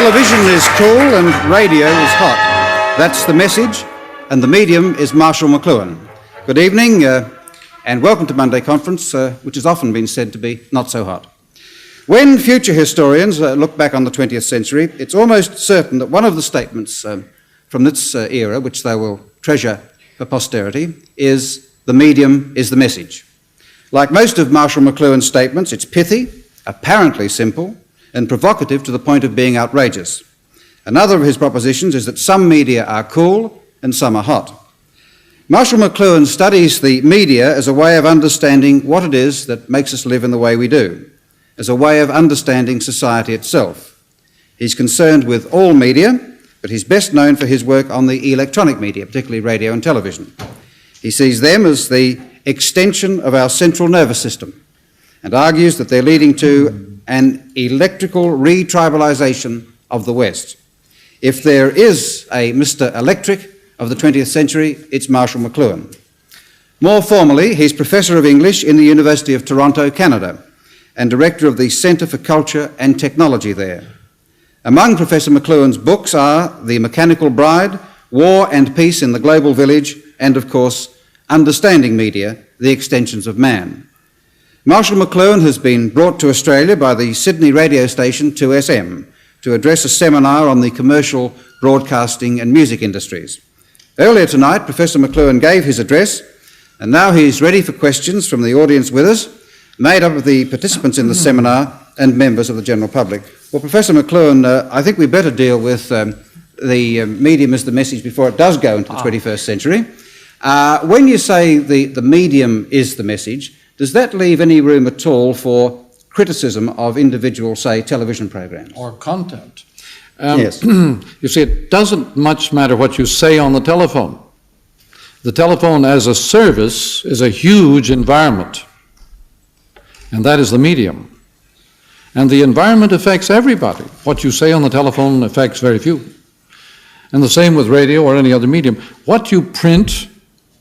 Television is cool and radio is hot. That's the message, and the medium is Marshall McLuhan. Good evening, and welcome to Monday Conference, which has often been said to be not so hot. When future historians look back on the 20th century, it's almost certain that one of the statements from this era, which they will treasure for posterity, is the medium is the message. Like most of Marshall McLuhan's statements, it's pithy, apparently simple, and provocative to the point of being outrageous. Another of his propositions is that some media are cool and some are hot. Marshall McLuhan studies the media as a way of understanding what it is that makes us live in the way we do, as a way of understanding society itself. He's concerned with all media, but he's best known for his work on the electronic media, particularly radio and television. He sees them as the extension of our central nervous system and argues that they're leading to an electrical retribalisation of the West. If there is a Mr. Electric of the 20th century, it's Marshall McLuhan. More formally, he's Professor of English in the University of Toronto, Canada, and Director of the Centre for Culture and Technology there. Among Professor McLuhan's books are The Mechanical Bride, War and Peace in the Global Village, and of course, Understanding Media, The Extensions of Man. Marshall McLuhan has been brought to Australia by the Sydney radio station 2SM to address a seminar on the commercial, broadcasting and music industries. Earlier tonight, Professor McLuhan gave his address, and now he's ready for questions from the audience with us, made up of the participants in the seminar and members of the general public. Well, Professor McLuhan, I think we better deal with the medium as the message before it does go into the 21st century. When you say the medium is the message, does that leave any room at all for criticism of individual, say, television programs? Or content. Yes. You see, it doesn't much matter what you say on the telephone. The telephone as a service is a huge environment, and that is the medium. And the environment affects everybody. What you say on the telephone affects very few. And the same with radio or any other medium. What you print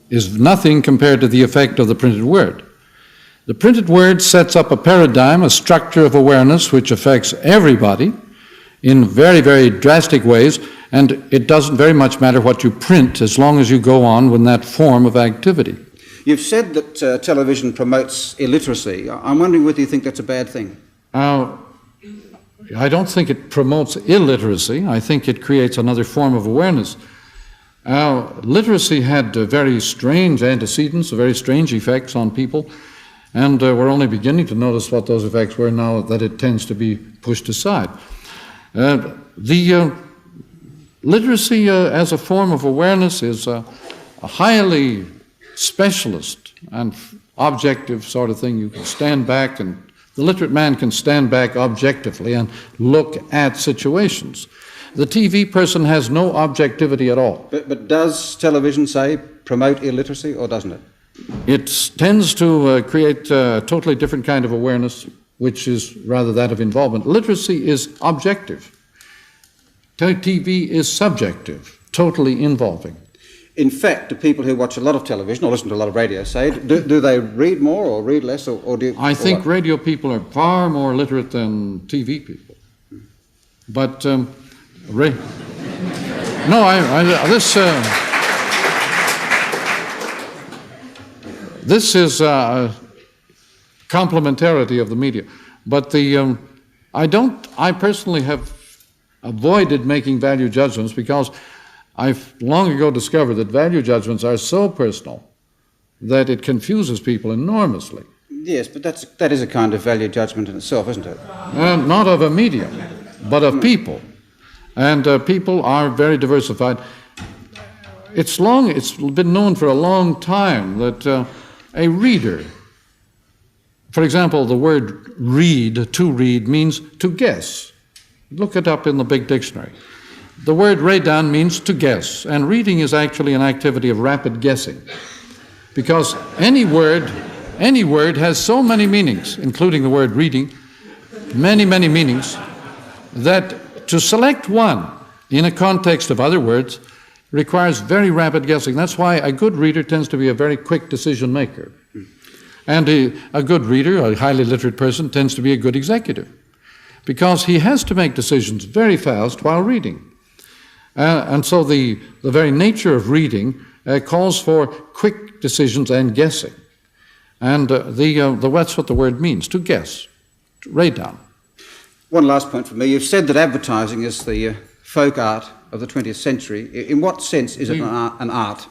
is nothing compared to the effect of the printed word. The printed word sets up a paradigm, a structure of awareness which affects everybody in very, very drastic ways, and it doesn't very much matter what you print as long as you go on with that form of activity. You've said that television promotes illiteracy. I'm wondering whether you think that's a bad thing. I don't think it promotes illiteracy. I think it creates another form of awareness. Literacy had very strange antecedents, very strange effects on people, and we're only beginning to notice what those effects were now that it tends to be pushed aside. The literacy as a form of awareness is a highly specialist and objective sort of thing. You can stand back, and the literate man can stand back objectively and look at situations. The TV person has no objectivity at all. But does television, say, promote illiteracy, or doesn't it? It tends to create a totally different kind of awareness, which is rather that of involvement. Literacy is objective. TV is subjective, totally involving. In fact, do people who watch a lot of television or listen to a lot of radio say, do they read more or read less? Or do you, I think radio people are far more literate than TV people. But, this is complementarity of the media. But I personally have avoided making value judgments because I've long ago discovered that value judgments are so personal that it confuses people enormously. Yes, but that is a kind of value judgment in itself, isn't it? Not of a medium, but of people. And people are very diversified. It's been known for a long time that a reader, for example, the word read, to read, means to guess. Look it up in the big dictionary. The word redan means to guess, and reading is actually an activity of rapid guessing, because any word has so many meanings, including the word reading, many, many meanings, that to select one in a context of other words requires very rapid guessing. That's why a good reader tends to be a very quick decision maker. And a good reader, a highly literate person, tends to be a good executive. because he has to make decisions very fast while reading. And so the very nature of reading calls for quick decisions and guessing. And that's what the word means, to guess, to write down. One last point for me. You've said that advertising is the folk art of the 20th century. In what sense is it an art?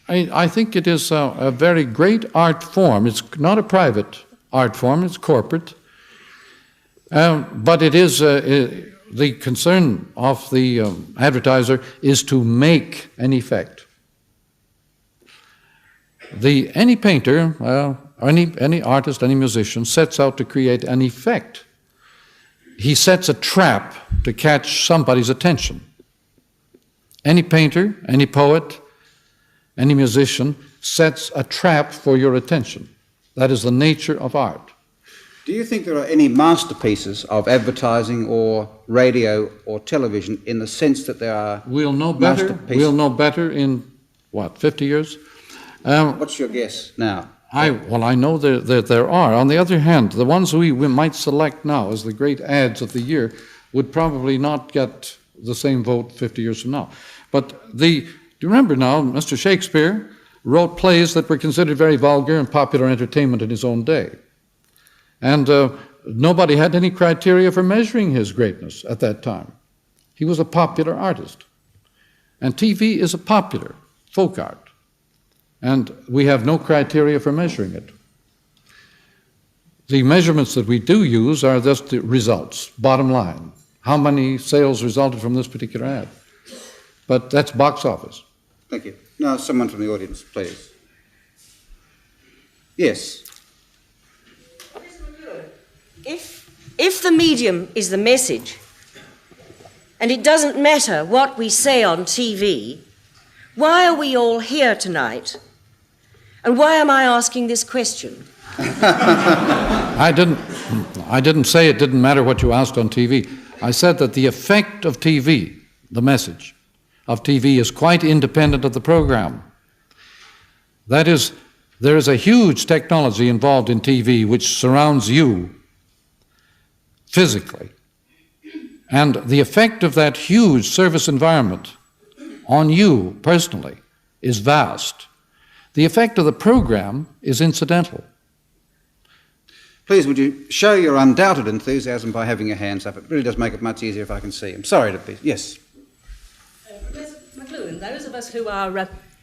I think it is a very great art form. It's not a private art form, it's corporate. But it is, the concern of the advertiser is to make an effect. Any painter, any artist, any musician sets out to create an effect. He sets a trap to catch somebody's attention. Any painter, any poet, any musician sets a trap for your attention. That is the nature of art. Do you think there are any masterpieces of advertising or radio or television in the sense that there are We'll know better in, 50 years? What's your guess now? I know that there are. On the other hand, the ones we might select now as the great ads of the year would probably not get the same vote 50 years from now. But do you remember now, Mr. Shakespeare wrote plays that were considered very vulgar and popular entertainment in his own day. And nobody had any criteria for measuring his greatness at that time. He was a popular artist. And TV is a popular folk art. And we have no criteria for measuring it. The measurements that we do use are just the results, bottom line. How many sales resulted from this particular ad? But that's box office. Thank you. Now, someone from the audience, please. Yes. If the medium is the message, and it doesn't matter what we say on TV, why are we all here tonight? And why am I asking this question? I didn't say it didn't matter what you asked on TV. I said that the effect of TV, the message of TV, is quite independent of the program. That is, there is a huge technology involved in TV which surrounds you physically. And the effect of that huge service environment on you personally is vast. The effect of the program is incidental. Please, would you show your undoubted enthusiasm by having your hands up? It really does make it much easier if I can see. I'm sorry to be... Yes. Professor McLuhan, those of us who are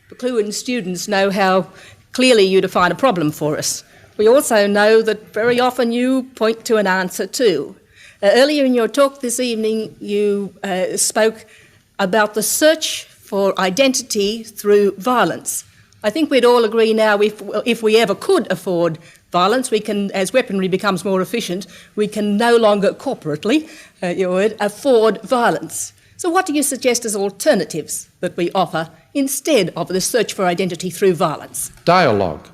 McLuhan students know how clearly you define a problem for us. We also know that very often you point to an answer too. Earlier in your talk this evening, you spoke about the search for identity through violence. I think we'd all agree now if we ever could afford violence, we can, as weaponry becomes more efficient, we can no longer corporately, afford violence. So what do you suggest as alternatives that we offer instead of the search for identity through violence? Dialogue.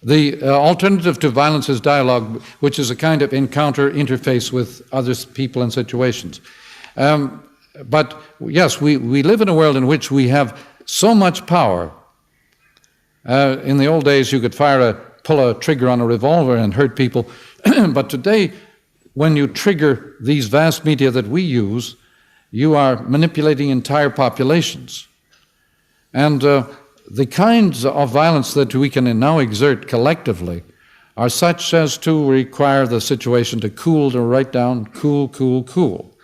The alternative to violence is dialogue, which is a kind of encounter interface with other people and situations. But yes, we live in a world in which we have so much power. In the old days, you could pull a trigger on a revolver and hurt people. But today, when you trigger these vast media that we use, you are manipulating entire populations. And the kinds of violence that we can now exert collectively are such as to require the situation to cool, to write down, cool, cool, cool.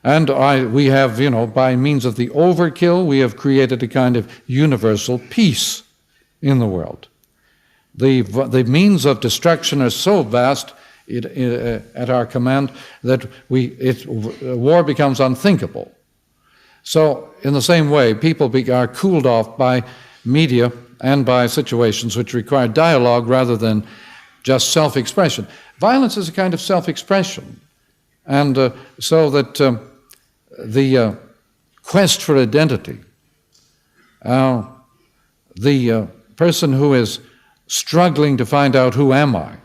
And we have, by means of the overkill, we have created a kind of universal peace in the world. The means of destruction are so vast at our command that war becomes unthinkable. So, in the same way, people are cooled off by media and by situations which require dialogue rather than just self-expression. Violence is a kind of self-expression, and so that the quest for identity, the person who is struggling to find out who am I,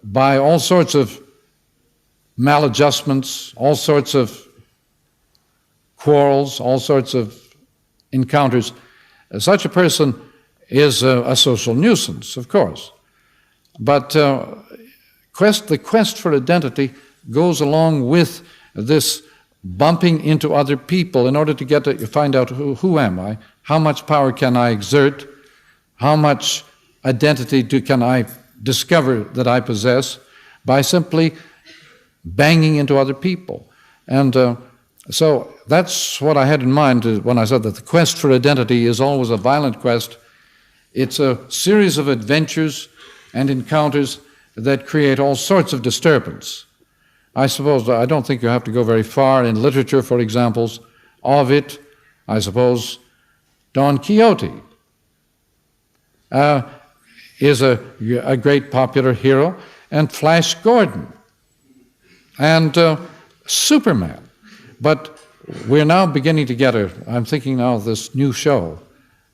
by all sorts of maladjustments, all sorts of quarrels, all sorts of encounters, such a person is a social nuisance, of course. But the quest for identity goes along with this bumping into other people in order to find out who am I, how much power can I exert, how much identity can I discover that I possess by simply banging into other people. And so that's what I had in mind when I said that the quest for identity is always a violent quest. It's a series of adventures and encounters that create all sorts of disturbance. I suppose, I don't think you have to go very far in literature for examples of it. I suppose Don Quixote is a great popular hero, and Flash Gordon, and Superman. But we're now beginning to get I'm thinking now of this new show,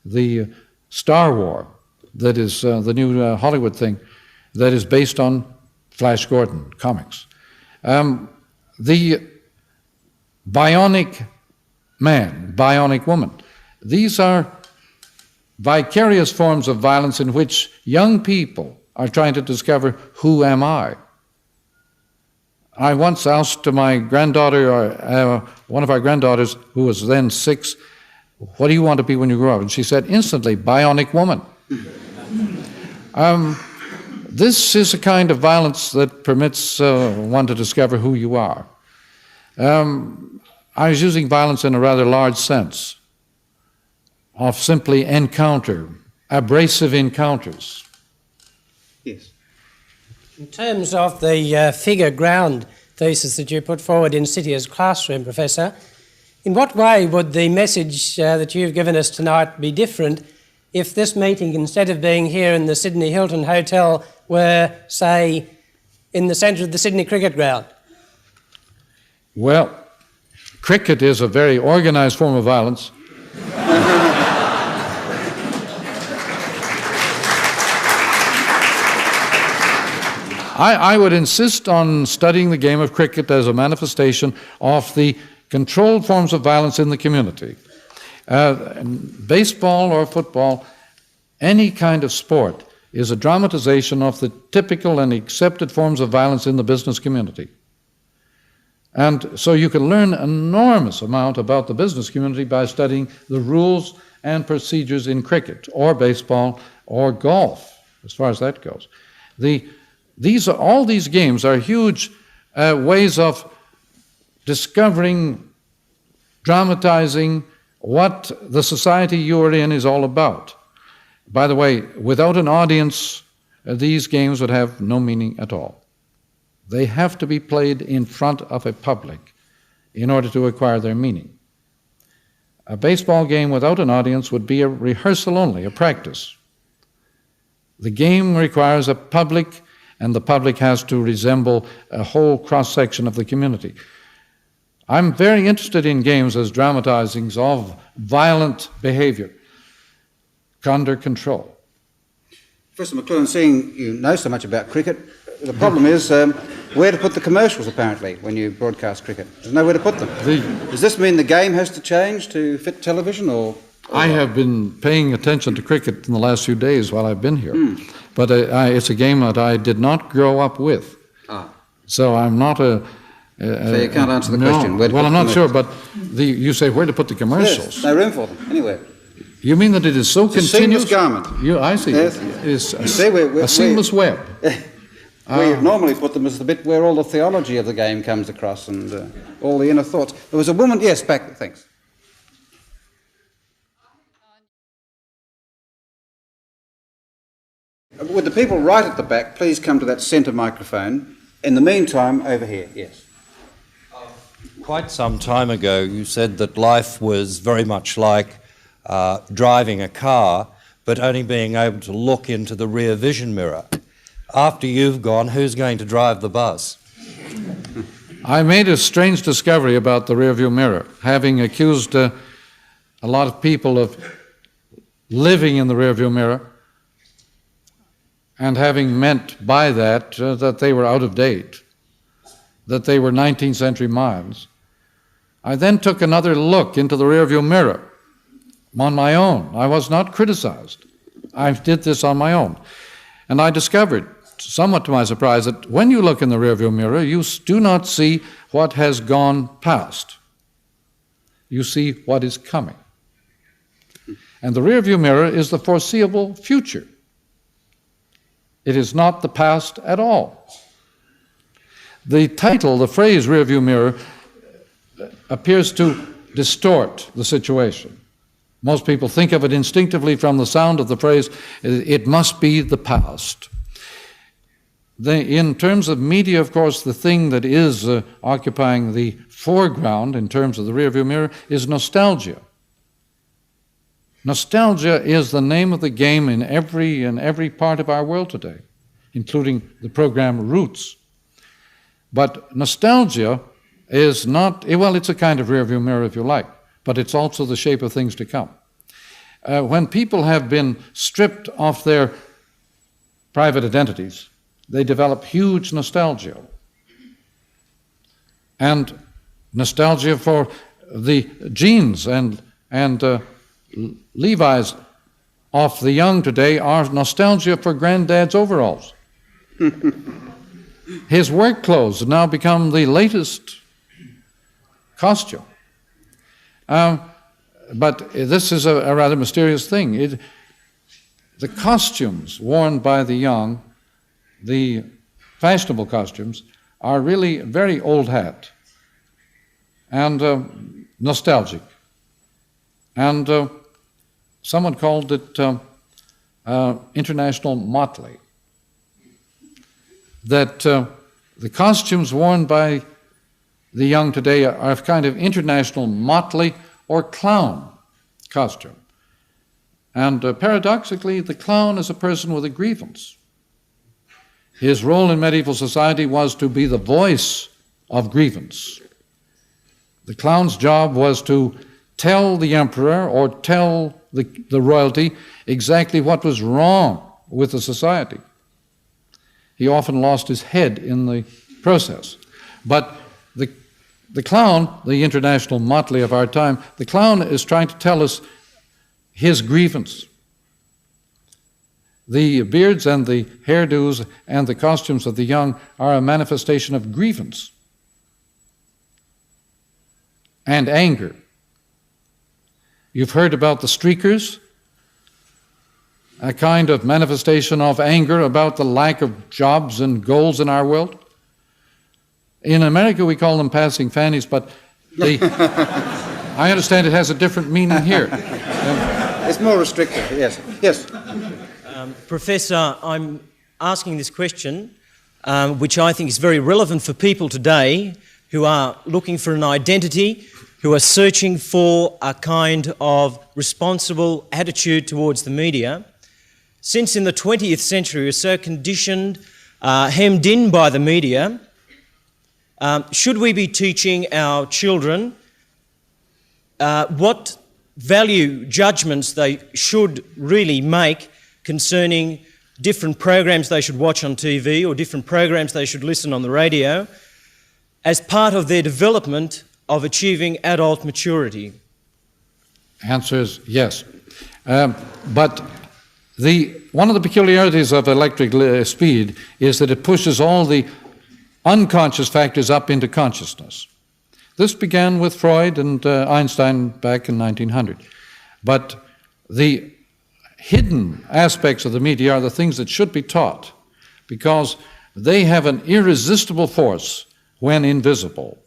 the Star War, that is the new Hollywood thing, that is based on Flash Gordon comics. The bionic man, bionic woman, these are vicarious forms of violence in which young people are trying to discover, who am I? I once asked my granddaughter, one of our granddaughters, who was then 6, what do you want to be when you grow up? And she said instantly, bionic woman. This is a kind of violence that permits one to discover who you are. I was using violence in a rather large sense of simply encounter, abrasive encounters. Yes. In terms of the figure ground thesis that you put forward in City's classroom, Professor, in what way would the message that you've given us tonight be different if this meeting, instead of being here in the Sydney Hilton Hotel, were, say, in the centre of the Sydney cricket ground? Well, cricket is a very organised form of violence. I would insist on studying the game of cricket as a manifestation of the controlled forms of violence in the community. Baseball or football, any kind of sport, is a dramatization of the typical and accepted forms of violence in the business community. And so you can learn an enormous amount about the business community by studying the rules and procedures in cricket or baseball or golf, as far as that goes. All these games are huge ways of discovering, dramatizing what the society you are in is all about. By the way, without an audience, these games would have no meaning at all. They have to be played in front of a public in order to acquire their meaning. A baseball game without an audience would be a rehearsal only, a practice. The game requires a public, and the public has to resemble a whole cross-section of the community. I'm very interested in games as dramatizings of violent behavior under control. Professor McLuhan, seeing you know so much about cricket, the problem is where to put the commercials, apparently, when you broadcast cricket. There's nowhere to put them. Does this mean the game has to change to fit television, or I have been paying attention to cricket in the last few days while I've been here. But it's a game that I did not grow up with. So I'm not so you can't answer the question. Well, I'm not sure, but you say where to put the commercials. Yes, no room for them, anywhere. You mean that it is so continuous? A seamless garment. I see. Yes. It's a seamless web. Where you normally put them is the bit where all the theology of the game comes across and all the inner thoughts. There was a woman, yes, back, thanks. Would the people right at the back please come to that centre microphone? In the meantime, over here, yes. Quite some time ago, you said that life was very much like driving a car, but only being able to look into the rear vision mirror. After you've gone, who's going to drive the bus? I made a strange discovery about the rearview mirror, having accused a lot of people of living in the rearview mirror and having meant by that that they were out of date, that they were 19th century minds. I then took another look into the rearview mirror on my own. I was not criticized. I did this on my own. And I discovered somewhat to my surprise, that when you look in the rearview mirror, you do not see what has gone past. You see what is coming. And the rearview mirror is the foreseeable future. It is not the past at all. The title, the phrase rearview mirror, appears to distort the situation. Most people think of it instinctively from the sound of the phrase, it must be the past. In terms of media, of course, the thing that is occupying the foreground in terms of the rearview mirror is nostalgia. Nostalgia is the name of the game in every part of our world today, including the program Roots. But nostalgia is not, well, it's a kind of rearview mirror if you like, but it's also the shape of things to come. When people have been stripped of their private identities, they develop huge nostalgia. And nostalgia for the jeans and Levi's of the young today are nostalgia for granddad's overalls. His work clothes have now become the latest costume. But this is a rather mysterious thing. The costumes worn by the young, the fashionable costumes, are really very old hat and nostalgic. And someone called it international motley. That the costumes worn by the young today are a kind of international motley or clown costume. And paradoxically, the clown is a person with a grievance. His role in medieval society was to be the voice of grievance. The clown's job was to tell the emperor or tell the royalty exactly what was wrong with the society. He often lost his head in the process. But the clown, the international motley of our time, the clown is trying to tell us his grievance. The beards and the hairdos and the costumes of the young are a manifestation of grievance and anger. You've heard about the streakers, a kind of manifestation of anger about the lack of jobs and goals in our world. In America, we call them passing fannies, but I understand it has a different meaning here. It's more restrictive, yes. Yes. Professor, I'm asking this question, which I think is very relevant for people today who are looking for an identity, who are searching for a kind of responsible attitude towards the media. Since in the 20th century we're so conditioned, hemmed in by the media, should we be teaching our children what value judgments they should really make concerning different programs they should watch on TV or different programs they should listen on the radio as part of their development of achieving adult maturity? Answer is yes. But one of the peculiarities of electric speed is that it pushes all the unconscious factors up into consciousness. This began with Freud and Einstein back in 1900. But the hidden aspects of the media are the things that should be taught because they have an irresistible force when invisible.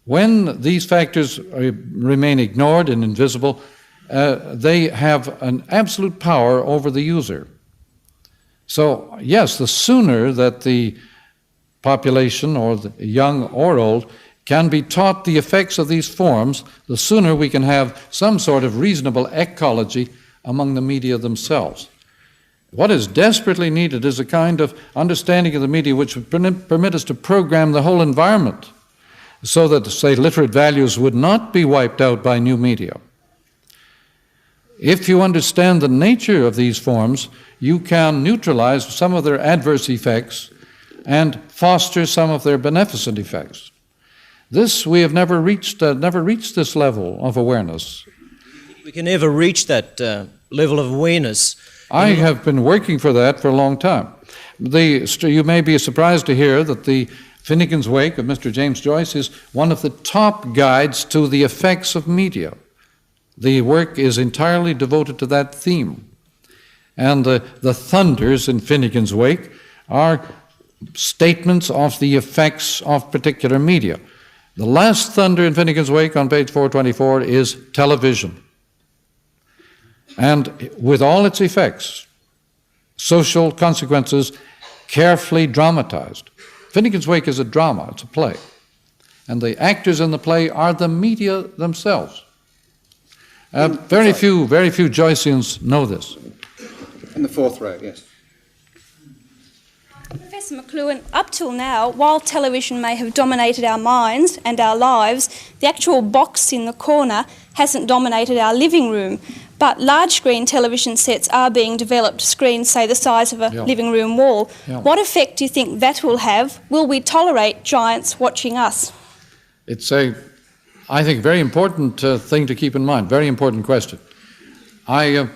When these factors remain ignored and invisible, they have an absolute power over the user. So, yes, the sooner that the population, or the young or old, can be taught the effects of these forms, the sooner we can have some sort of reasonable ecology among the media themselves. What is desperately needed is a kind of understanding of the media which would permit us to program the whole environment so that, say, literate values would not be wiped out by new media. If you understand the nature of these forms, you can neutralize some of their adverse effects and foster some of their beneficent effects. This, we have never reached this level of awareness. We can never reach that level of awareness. I have been working for that for a long time. You may be surprised to hear that the Finnegan's Wake of Mr. James Joyce is one of the top guides to the effects of media. The work is entirely devoted to that theme. And the thunders in Finnegan's Wake are statements of the effects of particular media. The last thunder in Finnegan's Wake on page 424 is television. And with all its effects, social consequences carefully dramatized. Finnegan's Wake is a drama, it's a play. And the actors in the play are the media themselves. Very few Joyceans know this. In the fourth row, yes. Professor McLuhan, up till now, while television may have dominated our minds and our lives, the actual box in the corner hasn't dominated our living room. But large screen television sets are being developed, screens, say, the size of a living room wall. Yeah. What effect do you think that will have? Will we tolerate giants watching us? It's I think, very important thing to keep in mind, very important question. I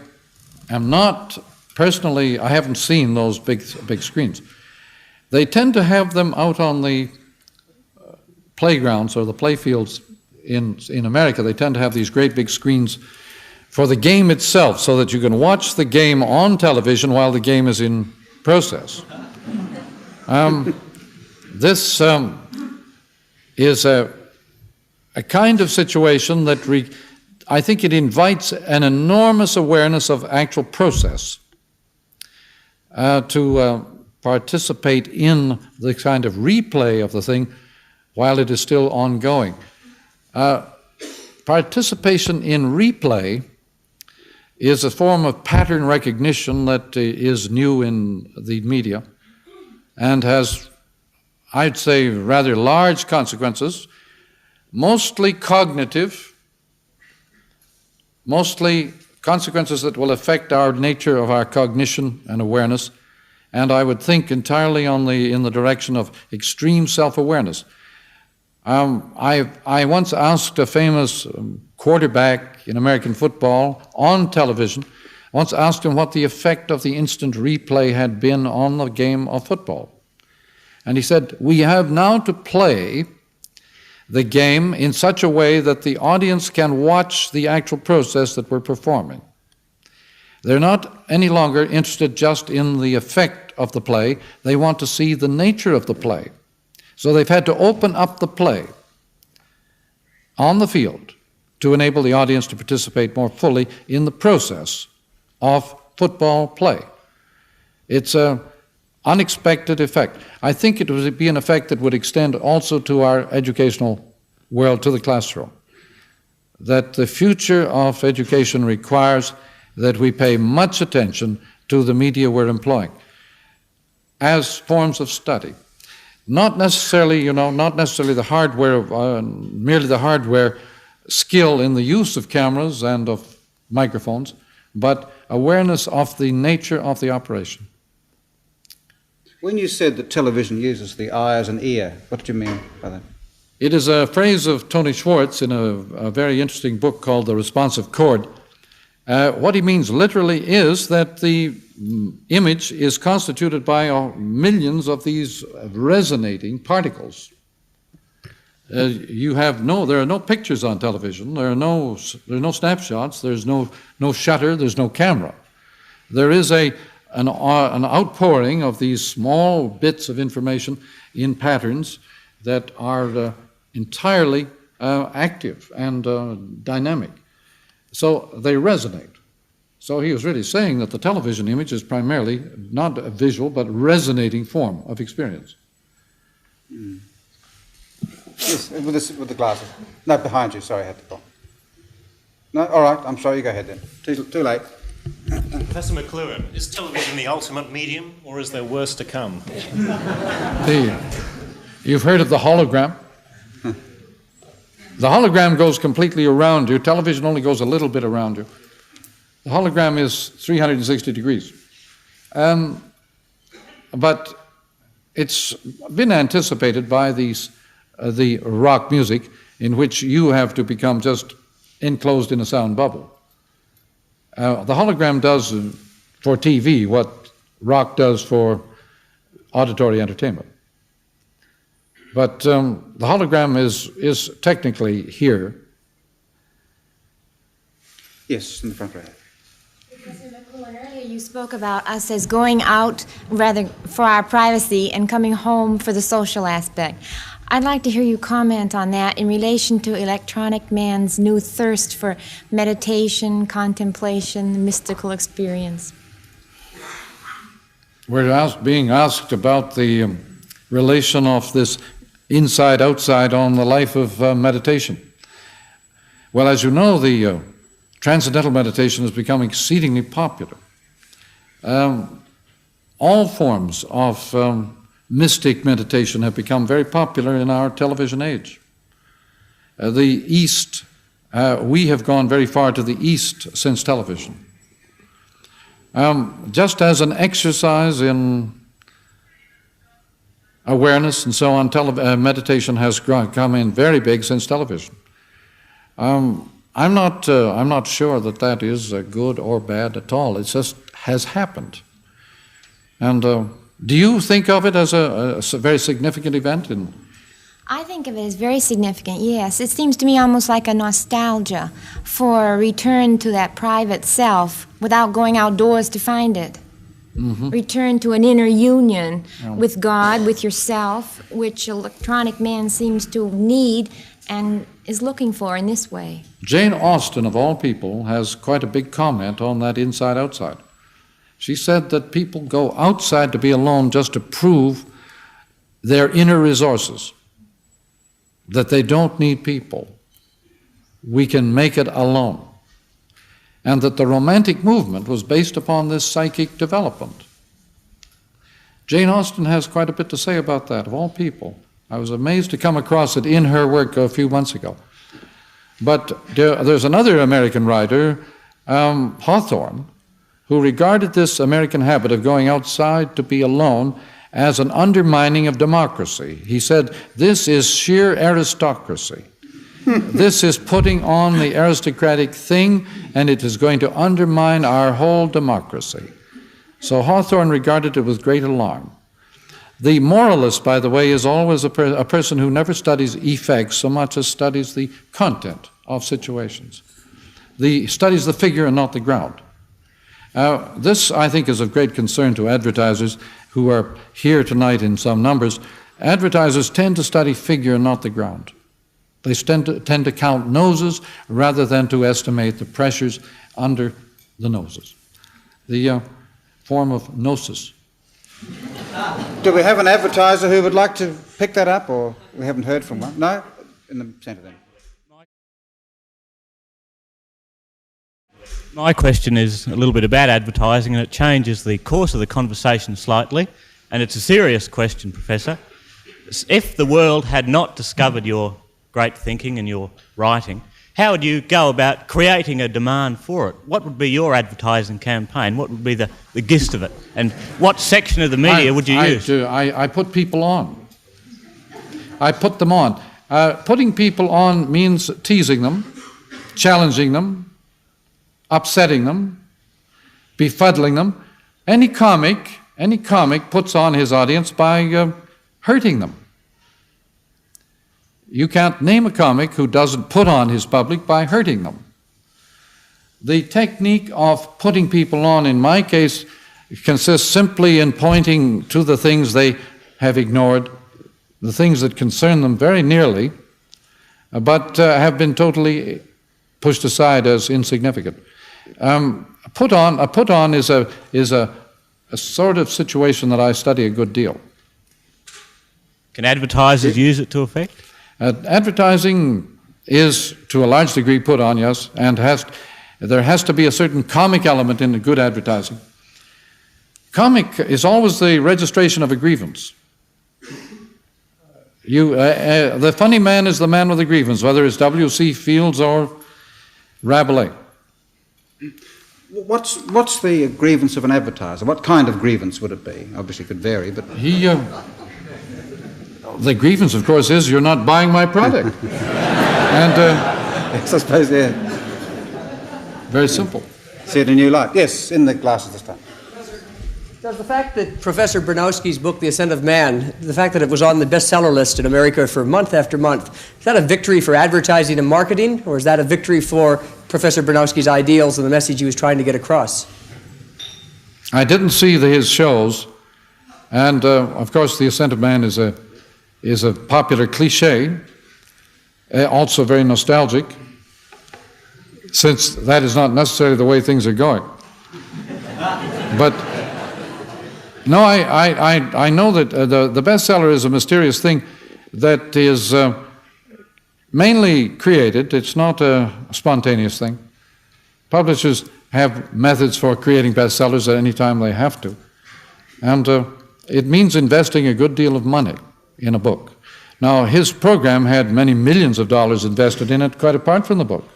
am not, personally, I haven't seen those big screens. They tend to have them out on the playgrounds or the playfields in America. They tend to have these great big screens for the game itself, so that you can watch the game on television while the game is in process. This is a kind of situation that I think it invites an enormous awareness of actual process to participate in the kind of replay of the thing while it is still ongoing. Participation in replay is a form of pattern recognition that is new in the media and has, I'd say, rather large consequences, mostly cognitive, mostly consequences that will affect our nature of our cognition and awareness, and I would think entirely in the direction of extreme self-awareness. I once asked a famous quarterback in American football on television, once asked him what the effect of the instant replay had been on the game of football. And he said, "We have now to play the game in such a way that the audience can watch the actual process that we're performing. They're not any longer interested just in the effect of the play, they want to see the nature of the play. So they've had to open up the play on the field to enable the audience to participate more fully in the process of football play. It's an unexpected effect. I think it would be an effect that would extend also to our educational world, to the classroom. That the future of education requires that we pay much attention to the media we're employing as forms of study. Not necessarily, the hardware, merely the hardware skill in the use of cameras and of microphones, but awareness of the nature of the operation. When you said that television uses the eye as an ear, what did you mean by that? It is a phrase of Tony Schwartz in a very interesting book called The Responsive Chord. What he means literally is that the image is constituted by millions of these resonating particles. There are no pictures on television. There are no snapshots. There's no shutter. There's no camera. There is an outpouring of these small bits of information in patterns that are entirely active and dynamic. So they resonate. So he was really saying that the television image is primarily not a visual but resonating form of experience. Mm. Yes, with the glasses. No, behind you. Sorry, I had to call. No, all right. I'm sorry. You go ahead then. Too late. Professor McLuhan, is television the ultimate medium, or is there worse to come? You've heard of the hologram? The hologram goes completely around you. Television only goes a little bit around you. The hologram is 360 degrees. But it's been anticipated by the rock music, in which you have to become just enclosed in a sound bubble. The hologram does for TV what rock does for auditory entertainment. But the hologram is technically here. Yes, in the front row. Professor McLuhan, earlier you spoke about us as going out rather for our privacy and coming home for the social aspect. I'd like to hear you comment on that in relation to electronic man's new thirst for meditation, contemplation, mystical experience. We're being asked about the relation of this inside-outside on the life of meditation. Well, as you know, the transcendental meditation has become exceedingly popular. All forms of mystic meditation have become very popular in our television age. The East, we have gone very far to the East since television. Just as an exercise in awareness and so on, meditation has come in very big since television. I'm not sure that is good or bad at all. It just has happened. And do you think of it as a very significant event? I think of it as very significant, yes. It seems to me almost like a nostalgia for a return to that private self without going outdoors to find it. Mm-hmm. Return to an inner union with God, with yourself, which electronic man seems to need and is looking for in this way. Jane Austen, of all people, has quite a big comment on that inside-outside. She said that people go outside to be alone just to prove their inner resources, that they don't need people. We can make it alone. And that the Romantic movement was based upon this psychic development. Jane Austen has quite a bit to say about that, of all people. I was amazed to come across it in her work a few months ago. But there's another American writer, Hawthorne, who regarded this American habit of going outside to be alone as an undermining of democracy. He said, this is sheer aristocracy. This is putting on the aristocratic thing, and it is going to undermine our whole democracy. So Hawthorne regarded it with great alarm. The moralist, by the way, is always a person who never studies effects so much as studies the content of situations. Studies the figure and not the ground. This, I think, is of great concern to advertisers who are here tonight in some numbers. Advertisers tend to study figure and not the ground. They tend to count noses rather than to estimate the pressures under the noses. The form of gnosis. Do we have an advertiser who would like to pick that up, or we haven't heard from one? No? In the centre then. My question is a little bit about advertising, and it changes the course of the conversation slightly, and it's a serious question, Professor. If the world had not discovered your great thinking and your writing, how would you go about creating a demand for it? What would be your advertising campaign? What would be the gist of it? And what section of the media would you use? I put people on. I put them on. Putting people on means teasing them, challenging them, upsetting them, befuddling them. Any comic puts on his audience by hurting them. You can't name a comic who doesn't put on his public by hurting them. The technique of putting people on, in my case, consists simply in pointing to the things they have ignored, the things that concern them very nearly, but have been totally pushed aside as insignificant. A put on is a sort of situation that I study a good deal. Can advertisers use it to effect? Advertising is, to a large degree, put on, yes, and there has to be a certain comic element in good advertising. Comic is always the registration of a grievance. The funny man is the man with a grievance, whether it's W.C. Fields or Rabelais. What's the grievance of an advertiser? What kind of grievance would it be? Obviously, it could vary, but the grievance, of course, is you're not buying my product. And yes, I suppose, yeah. Very simple. See it in a new light. Yes, in the glasses this time. Does the fact that Professor Bronowski's book, The Ascent of Man, the fact that it was on the bestseller list in America for month after month, is that a victory for advertising and marketing, or is that a victory for Professor Bronowski's ideals and the message he was trying to get across? I didn't see his shows, and of course The Ascent of Man is a popular cliche, also very nostalgic, since that is not necessarily the way things are going. But no, I know that the bestseller is a mysterious thing that is mainly created. It's not a spontaneous thing. Publishers have methods for creating bestsellers at any time they have to. And it means investing a good deal of money in a book. Now, his program had many millions of dollars invested in it, quite apart from the book.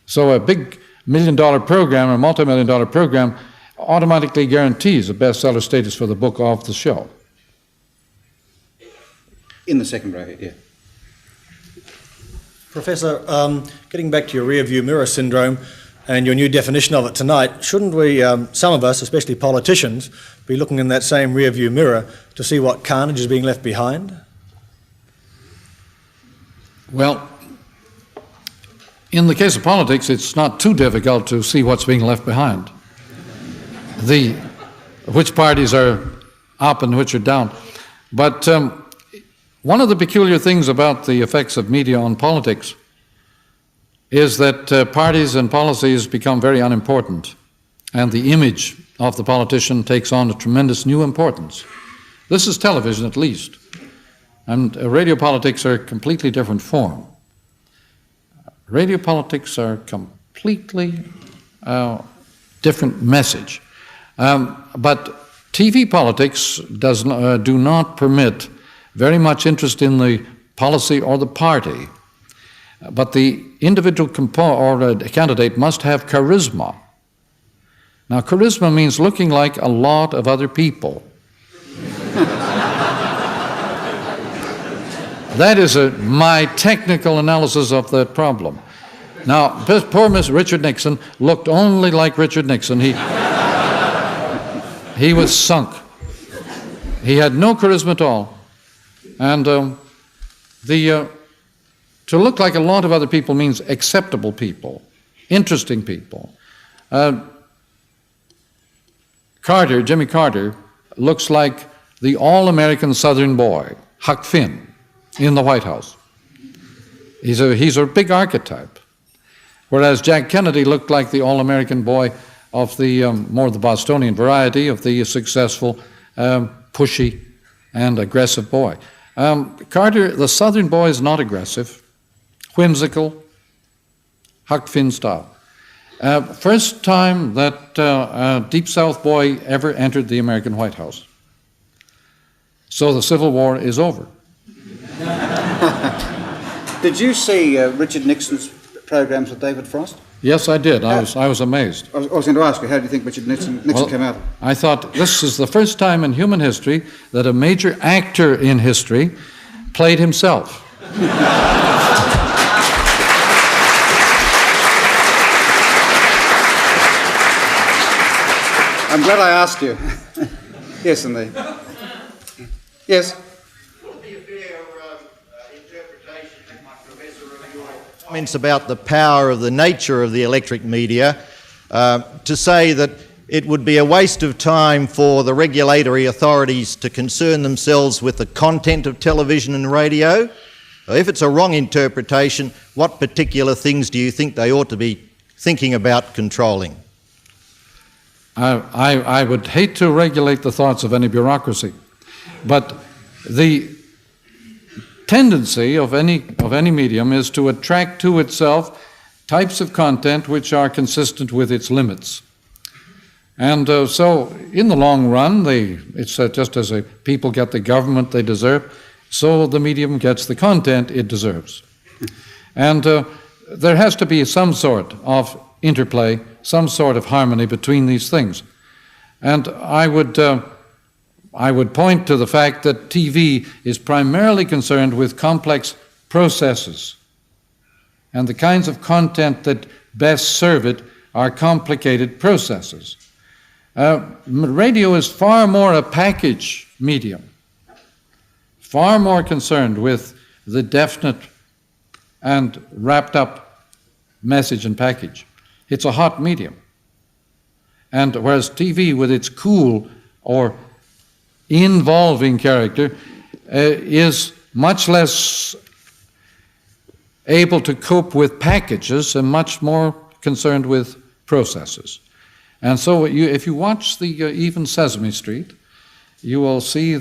So a big million-dollar program or multi-million-dollar program automatically guarantees a bestseller status for the book off the shelf. In the second row here, yeah. Professor, getting back to your rear-view mirror syndrome and your new definition of it tonight, shouldn't we, some of us, especially politicians, be looking in that same rear-view mirror to see what carnage is being left behind? Well, in the case of politics, it's not too difficult to see what's being left behind. Which parties are up and which are down. But one of the peculiar things about the effects of media on politics is that parties and policies become very unimportant, and the image of the politician takes on a tremendous new importance. This is television, at least. And radio politics are a completely different form. Radio politics are completely different message. But TV politics do not permit very much interest in the policy or the party. But the individual candidate must have charisma. Now, charisma means looking like a lot of other people. That is my technical analysis of that problem. Now, poor Mr. Richard Nixon looked only like Richard Nixon. He was sunk. He had no charisma at all. And to look like a lot of other people means acceptable people, interesting people. Jimmy Carter, looks like the all-American Southern boy, Huck Finn, in the White House. He's a big archetype. Whereas Jack Kennedy looked like the all-American boy of the more the Bostonian variety of the successful, pushy, and aggressive boy. Carter, the Southern boy, is not aggressive, whimsical, Huck Finn style. First time that a Deep South boy ever entered the American White House. So the Civil War is over. Did you see Richard Nixon's programs with David Frost? Yes, I did. I was amazed. I was going to ask you, how do you think Richard Nixon came out? I thought this is the first time in human history that a major actor in history played himself. I'm glad I asked you. Yes, indeed. Yes? Comments about the power of the nature of the electric media, to say that it would be a waste of time for the regulatory authorities to concern themselves with the content of television and radio. If it's a wrong interpretation, what particular things do you think they ought to be thinking about controlling? I would hate to regulate the thoughts of any bureaucracy, but the tendency of any medium is to attract to itself types of content which are consistent with its limits. And so in the long run, it's just as people get the government they deserve, so the medium gets the content it deserves. And there has to be some sort of interplay, some sort of harmony between these things. And I would point to the fact that TV is primarily concerned with complex processes. And the kinds of content that best serve it are complicated processes. Radio is far more a package medium, far more concerned with the definite and wrapped up message and package. It's a hot medium. And whereas TV, with its cool or involving character, is much less able to cope with packages and much more concerned with processes. And so if you watch the even Sesame Street, you will see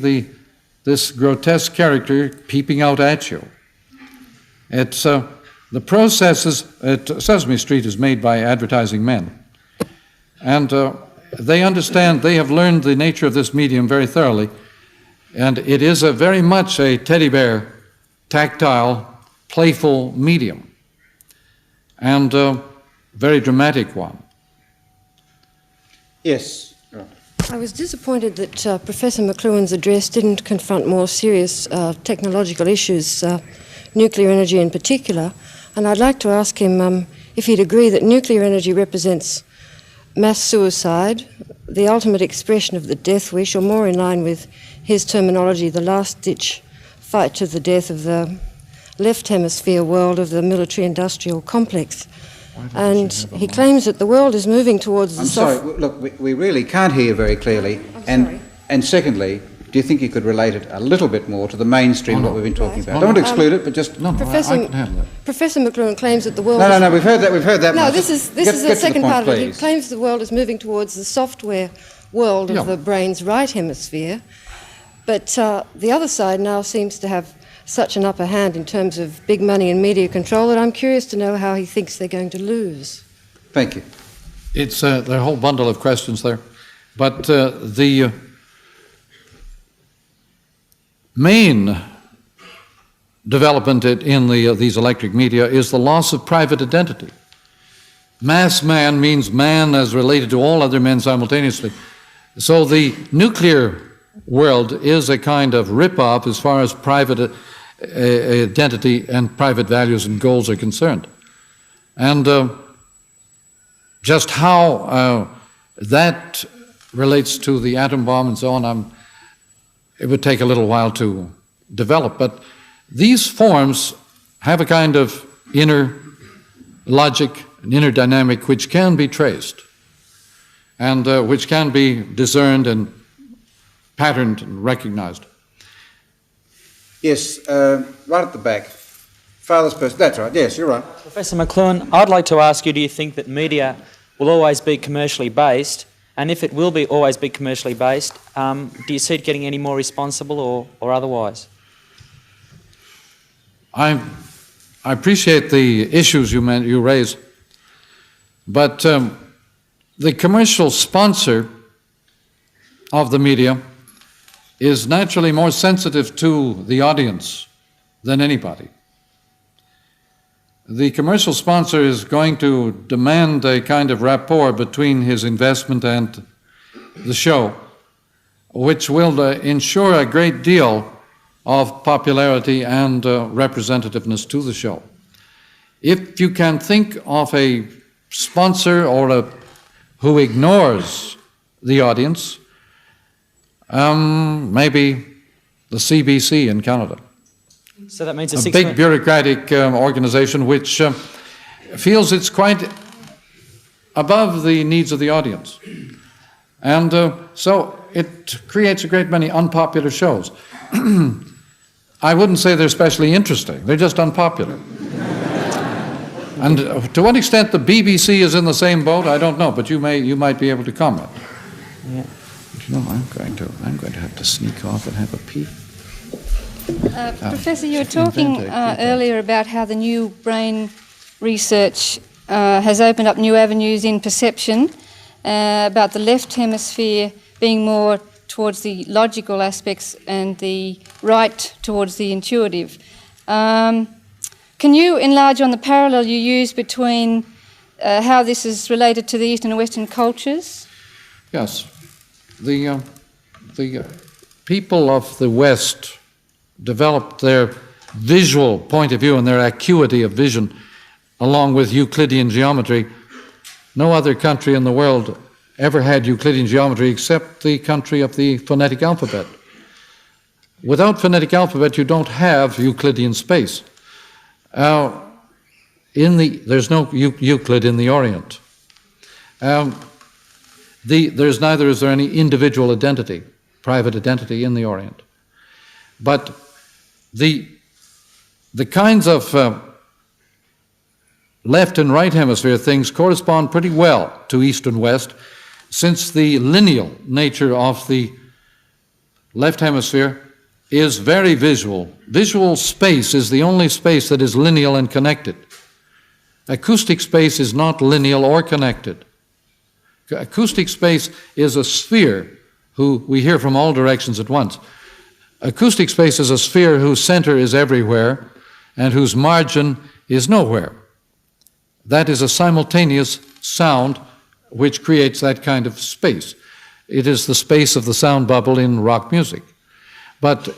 this grotesque character peeping out at you. It's the processes at Sesame Street is made by advertising men. And they understand, they have learned the nature of this medium very thoroughly. And it is very much a teddy bear, tactile, playful medium. And very dramatic one. Yes. I was disappointed that Professor McLuhan's address didn't confront more serious technological issues, nuclear energy in particular, and I'd like to ask him if he'd agree that nuclear energy represents mass suicide, the ultimate expression of the death wish, or more in line with his terminology, the last-ditch fight to the death of the left hemisphere world of the military-industrial complex. And he claims that the world is moving towards the sorry, look, we really can't hear very clearly. And secondly, do you think you could relate it a little bit more to the mainstream of what we've been talking about? Don't exclude it, but just... No, Professor, I can handle it. Professor McLuhan claims that the world... No, we've heard that. No, much. this is Get the second point, part of it. He please. claims the world is moving towards the software world of the brain's right hemisphere, but the other side now seems to have such an upper hand in terms of big money and media control that I'm curious to know how he thinks they're going to lose. Thank you. It's there are a whole bundle of questions there. But the main development in these electric media is the loss of private identity. Mass man means man as related to all other men simultaneously. So the nuclear world is a kind of rip-off as far as private identity and private values and goals are concerned. And just how that relates to the atom bomb and so on, it would take a little while to develop. But these forms have a kind of inner logic, an inner dynamic which can be traced and which can be discerned and patterned and recognized. Yes, right at the back. Father's person. That's right. Yes, you're right. Professor McLuhan, I'd like to ask you, do you think that media will always be commercially based? And if it will always be commercially based, do you see it getting any more responsible or otherwise? I appreciate the issues you raise, but the commercial sponsor of the media is naturally more sensitive to the audience than anybody. The commercial sponsor is going to demand a kind of rapport between his investment and the show, which will ensure a great deal of popularity and representativeness to the show. If you can think of a sponsor who ignores the audience, maybe the CBC in Canada. So that means a big bureaucratic organization which feels it's quite above the needs of the audience. And so it creates a great many unpopular shows. I wouldn't say they're especially interesting, they're just unpopular. And to what extent the BBC is in the same boat, I don't know, but you might be able to comment. Yeah. You know, I'm going to have to sneak off and have a pee. Professor, you were talking earlier about how the new brain research has opened up new avenues in perception, about the left hemisphere being more towards the logical aspects and the right towards the intuitive. Can you enlarge on the parallel you use between how this is related to the Eastern and Western cultures? Yes. The people of the West developed their visual point of view and their acuity of vision along with Euclidean geometry. No other country in the world ever had Euclidean geometry except the country of the phonetic alphabet. Without phonetic alphabet, you don't have Euclidean space. There's no Euclid in the Orient. Is there any individual identity, private identity in the Orient. But the kinds of left and right hemisphere things correspond pretty well to East and West, since the lineal nature of the left hemisphere is very visual. Visual space is the only space that is lineal and connected. Acoustic space is not lineal or connected. Acoustic space is a sphere who we hear from all directions at once. Acoustic space is a sphere whose center is everywhere and whose margin is nowhere. That is a simultaneous sound which creates that kind of space. It is the space of the sound bubble in rock music. But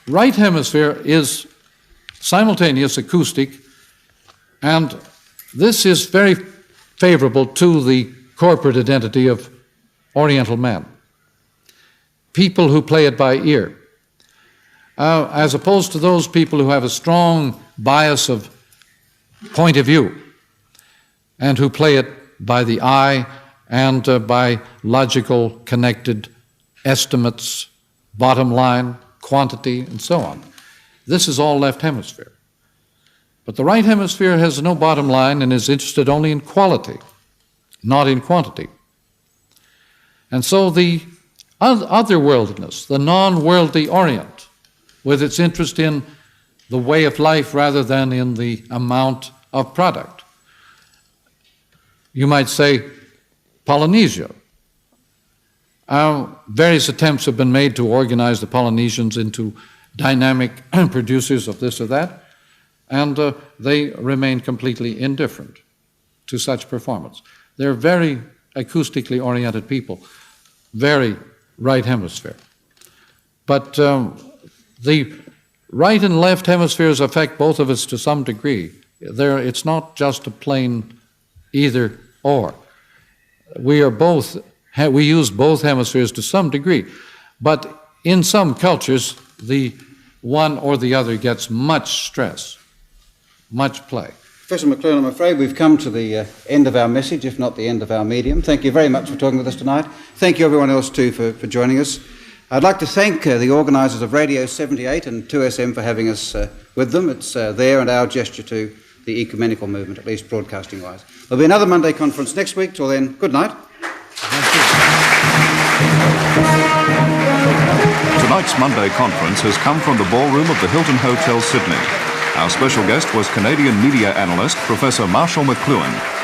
right hemisphere is simultaneous acoustic, and this is very favorable to the corporate identity of Oriental man. People who play it by ear, as opposed to those people who have a strong bias of point of view and who play it by the eye and by logical connected estimates, bottom line, quantity, and so on. This is all left hemisphere. But the right hemisphere has no bottom line and is interested only in quality, not in quantity. And so the otherworldliness, the non-worldly Orient, with its interest in the way of life rather than in the amount of product. You might say Polynesia. Various attempts have been made to organize the Polynesians into dynamic producers of this or that, and they remain completely indifferent to such performance. They're very acoustically oriented people, very right hemisphere. But the right and left hemispheres affect both of us to some degree. It's not just a plain either or. We use both hemispheres to some degree, but in some cultures, the one or the other gets much stress, much play. Professor McLuhan, I'm afraid we've come to the end of our message, if not the end of our medium. Thank you very much for talking with us tonight. Thank you everyone else too for joining us. I'd like to thank the organisers of Radio 78 and 2SM for having us with them. It's their and our gesture to the ecumenical movement, at least broadcasting-wise. There'll be another Monday conference next week. Till then, good night. Tonight's Monday conference has come from the ballroom of the Hilton Hotel, Sydney. Our special guest was Canadian media analyst Professor Marshall McLuhan.